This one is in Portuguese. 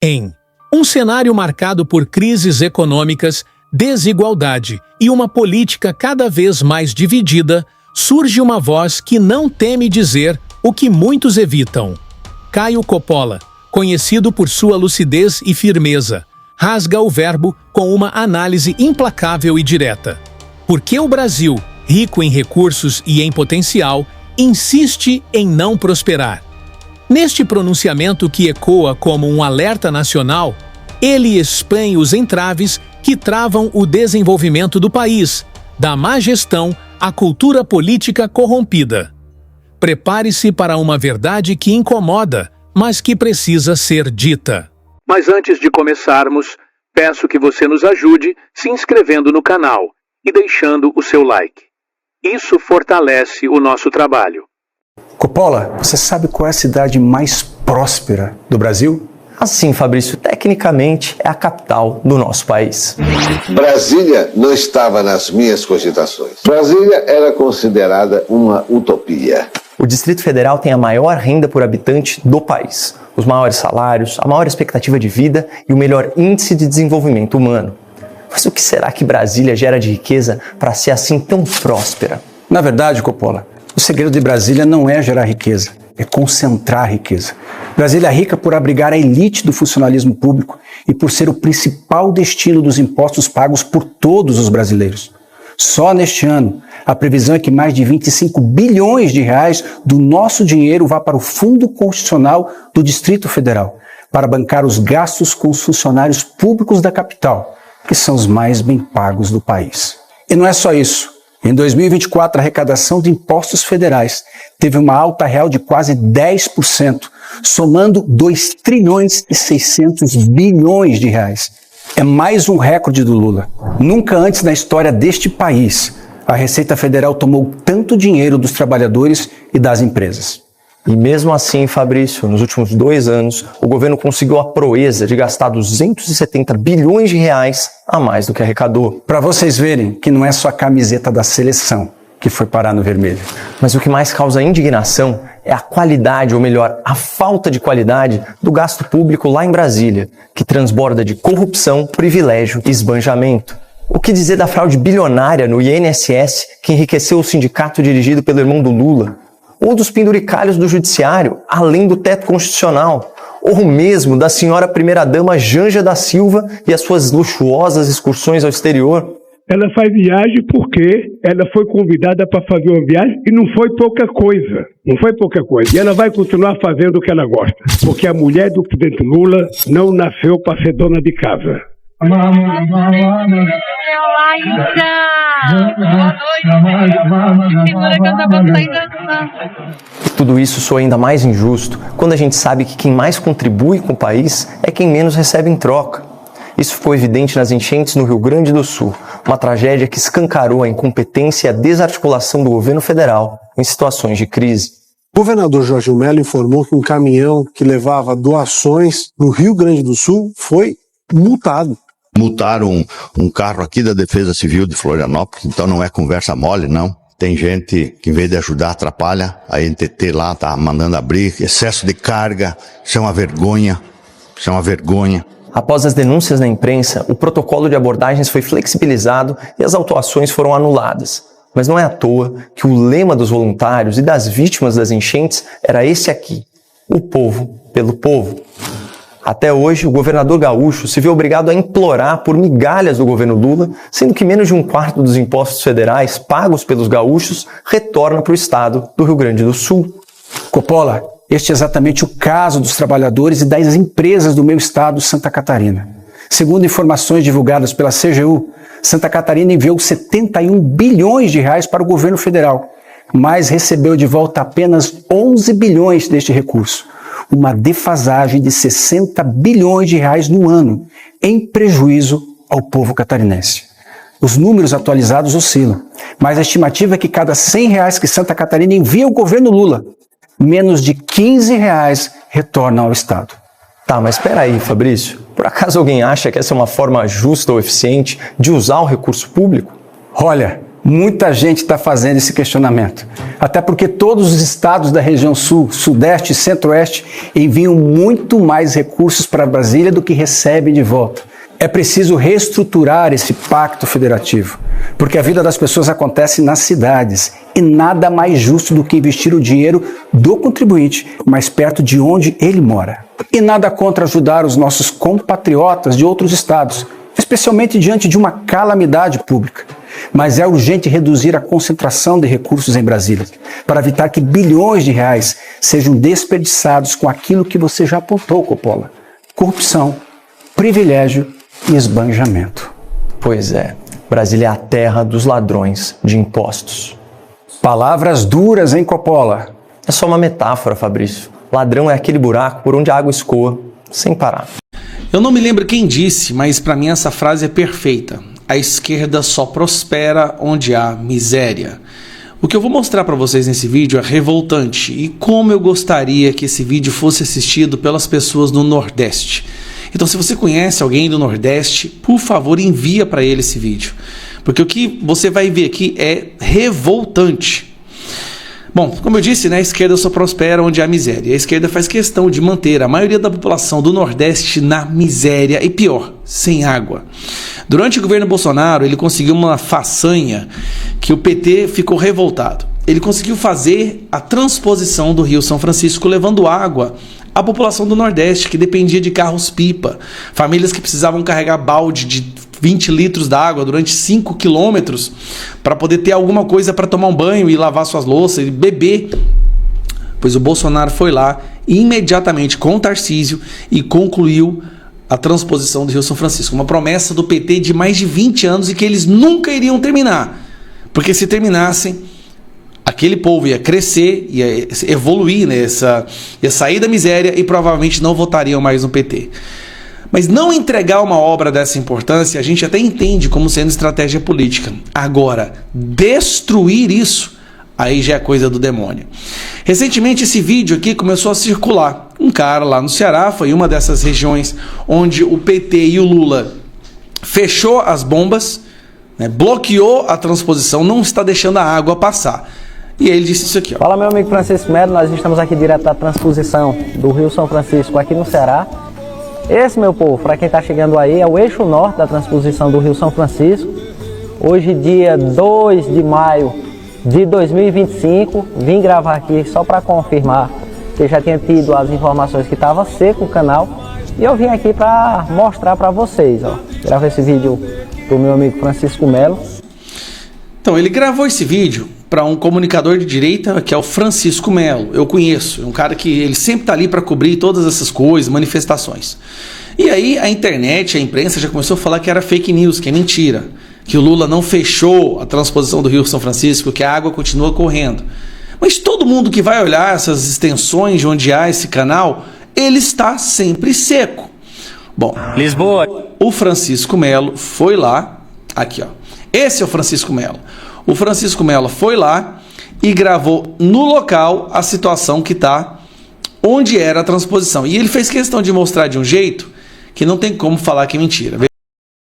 Em um cenário marcado por crises econômicas, desigualdade e uma política cada vez mais dividida, surge uma voz que não teme dizer o que muitos evitam. Caio Coppola, conhecido por sua lucidez e firmeza, rasga o verbo com uma análise implacável e direta. Por que o Brasil, rico em recursos e em potencial, insiste em não prosperar? Neste pronunciamento que ecoa como um alerta nacional, ele expõe os entraves que travam o desenvolvimento do país, da má gestão à cultura política corrompida. Prepare-se para uma verdade que incomoda, mas que precisa ser dita. Mas antes de começarmos, peço que você nos ajude se inscrevendo no canal e deixando o seu like. Isso fortalece o nosso trabalho. Coppola, você sabe qual é a cidade mais próspera do Brasil? Assim, Fabrício, tecnicamente é a capital do nosso país. Brasília não estava nas minhas cogitações. Brasília era considerada uma utopia. O Distrito Federal tem a maior renda por habitante do país, os maiores salários, a maior expectativa de vida e o melhor índice de desenvolvimento humano. Mas o que será que Brasília gera de riqueza para ser assim tão próspera? Na verdade, Coppola, o segredo de Brasília não é gerar riqueza, é concentrar riqueza. Brasília é rica por abrigar a elite do funcionalismo público e por ser o principal destino dos impostos pagos por todos os brasileiros. Só neste ano, a previsão é que mais de 25 bilhões de reais do nosso dinheiro vá para o Fundo Constitucional do Distrito Federal, para bancar os gastos com os funcionários públicos da capital, que são os mais bem pagos do país. E não é só isso. Em 2024, a arrecadação de impostos federais teve uma alta real de quase 10%, somando 2 trilhões e 600 bilhões de reais. É mais um recorde do Lula. Nunca antes na história deste país, a Receita Federal tomou tanto dinheiro dos trabalhadores e das empresas. E mesmo assim, Fabrício, nos últimos 2 anos, o governo conseguiu a proeza de gastar 270 bilhões de reais a mais do que arrecadou. Para vocês verem que não é só a camiseta da seleção que foi parar no vermelho. Mas o que mais causa indignação é a qualidade, ou melhor, a falta de qualidade do gasto público lá em Brasília, que transborda de corrupção, privilégio e esbanjamento. O que dizer da fraude bilionária no INSS que enriqueceu o sindicato dirigido pelo irmão do Lula? Ou dos penduricalhos do judiciário, além do teto constitucional, ou mesmo da senhora primeira-dama Janja da Silva e as suas luxuosas excursões ao exterior. Ela faz viagem porque ela foi convidada para fazer uma viagem e não foi pouca coisa. Não foi pouca coisa. E ela vai continuar fazendo o que ela gosta. Porque a mulher do presidente Lula não nasceu para ser dona de casa. Tudo isso soa ainda mais injusto quando a gente sabe que quem mais contribui com o país é quem menos recebe em troca. Isso ficou evidente nas enchentes no Rio Grande do Sul, uma tragédia que escancarou a incompetência e a desarticulação do governo federal em situações de crise. O governador Jorginho Mello informou que um caminhão que levava doações no Rio Grande do Sul foi multado. Multaram um carro aqui da Defesa Civil de Florianópolis, então não é conversa mole, não. Tem gente que, em vez de ajudar, atrapalha. A NTT lá tá mandando abrir. Excesso de carga, isso é uma vergonha. Isso é uma vergonha. Após as denúncias na imprensa, o protocolo de abordagens foi flexibilizado e as autuações foram anuladas. Mas não é à toa que o lema dos voluntários e das vítimas das enchentes era esse aqui: o povo pelo povo. Até hoje, o governador gaúcho se vê obrigado a implorar por migalhas do governo Lula, sendo que menos de 1/4 dos impostos federais pagos pelos gaúchos retorna para o estado do Rio Grande do Sul. Coppola, este é exatamente o caso dos trabalhadores e das empresas do meu estado, Santa Catarina. Segundo informações divulgadas pela CGU, Santa Catarina enviou 71 bilhões de reais para o governo federal, mas recebeu de volta apenas 11 bilhões deste recurso. Uma defasagem de 60 bilhões de reais no ano, em prejuízo ao povo catarinense. Os números atualizados oscilam, mas a estimativa é que cada 100 reais que Santa Catarina envia ao governo Lula, menos de 15 reais retornam ao Estado. Tá, mas espera aí, Fabrício. Por acaso alguém acha que essa é uma forma justa ou eficiente de usar o recurso público? Olha, Muita gente está fazendo esse questionamento. Até porque todos os estados da região sul, sudeste e centro-oeste enviam muito mais recursos para Brasília do que recebem de volta. É preciso reestruturar esse pacto federativo, porque a vida das pessoas acontece nas cidades e nada mais justo do que investir o dinheiro do contribuinte mais perto de onde ele mora. E nada contra ajudar os nossos compatriotas de outros estados, especialmente diante de uma calamidade pública. Mas é urgente reduzir a concentração de recursos em Brasília, para evitar que bilhões de reais sejam desperdiçados com aquilo que você já apontou, Coppola: corrupção, privilégio e esbanjamento. Pois é, Brasília é a terra dos ladrões de impostos. Palavras duras, hein, Coppola? É só uma metáfora, Fabrício. Ladrão é aquele buraco por onde a água escoa, sem parar. Eu não me lembro quem disse, mas para mim essa frase é perfeita. A esquerda só prospera onde há miséria. O que eu vou mostrar para vocês nesse vídeo é revoltante e como eu gostaria que esse vídeo fosse assistido pelas pessoas do Nordeste. Então, se você conhece alguém do Nordeste, por favor, envia para ele esse vídeo. Porque o que você vai ver aqui é revoltante. Bom, como eu disse, né, a esquerda só prospera onde há miséria. A esquerda faz questão de manter a maioria da população do Nordeste na miséria e, pior, sem água. Durante o governo Bolsonaro, ele conseguiu uma façanha que o PT ficou revoltado. Ele conseguiu fazer a transposição do Rio São Francisco, levando água à população do Nordeste, que dependia de carros-pipa. Famílias que precisavam carregar balde de 20 litros d'água durante 5 quilômetros para poder ter alguma coisa para tomar um banho e lavar suas louças e beber. Pois o Bolsonaro foi lá imediatamente com o Tarcísio e concluiu a transposição do Rio São Francisco. Uma promessa do PT de mais de 20 anos e que eles nunca iriam terminar. Porque se terminassem, aquele povo ia crescer, ia evoluir, né? Ia sair da miséria e provavelmente não votariam mais no PT. Mas não entregar uma obra dessa importância, a gente até entende como sendo estratégia política. Agora, destruir isso, aí já é coisa do demônio. Recentemente esse vídeo aqui começou a circular. Um cara lá no Ceará, foi uma dessas regiões onde o PT e o Lula fechou as bombas, né, bloqueou a transposição, não está deixando a água passar. E ele disse isso aqui, ó. Fala, meu amigo Francisco Melo, nós estamos aqui direto da transposição do Rio São Francisco aqui no Ceará. Esse, meu povo, para quem está chegando aí, é o eixo norte da transposição do Rio São Francisco. Hoje, dia 2 de maio de 2025, vim gravar aqui só para confirmar que já tinha tido as informações que estava seco o canal. E eu vim aqui para mostrar para vocês, ó. Gravei esse vídeo pro meu amigo Francisco Melo. Então, ele gravou esse vídeo para um comunicador de direita, que é o Francisco Melo. Eu conheço, é um cara que ele sempre está ali para cobrir todas essas coisas, manifestações. E aí a internet, a imprensa já começou a falar que era fake news, que é mentira, que o Lula não fechou a transposição do Rio São Francisco, que a água continua correndo. Mas todo mundo que vai olhar essas extensões de onde há esse canal, ele está sempre seco. Bom, Lisboa. O Francisco Melo foi lá, aqui ó, esse é o Francisco Melo. O Francisco Melo foi lá e gravou no local a situação que está onde era a transposição. E ele fez questão de mostrar de um jeito que não tem como falar que é mentira.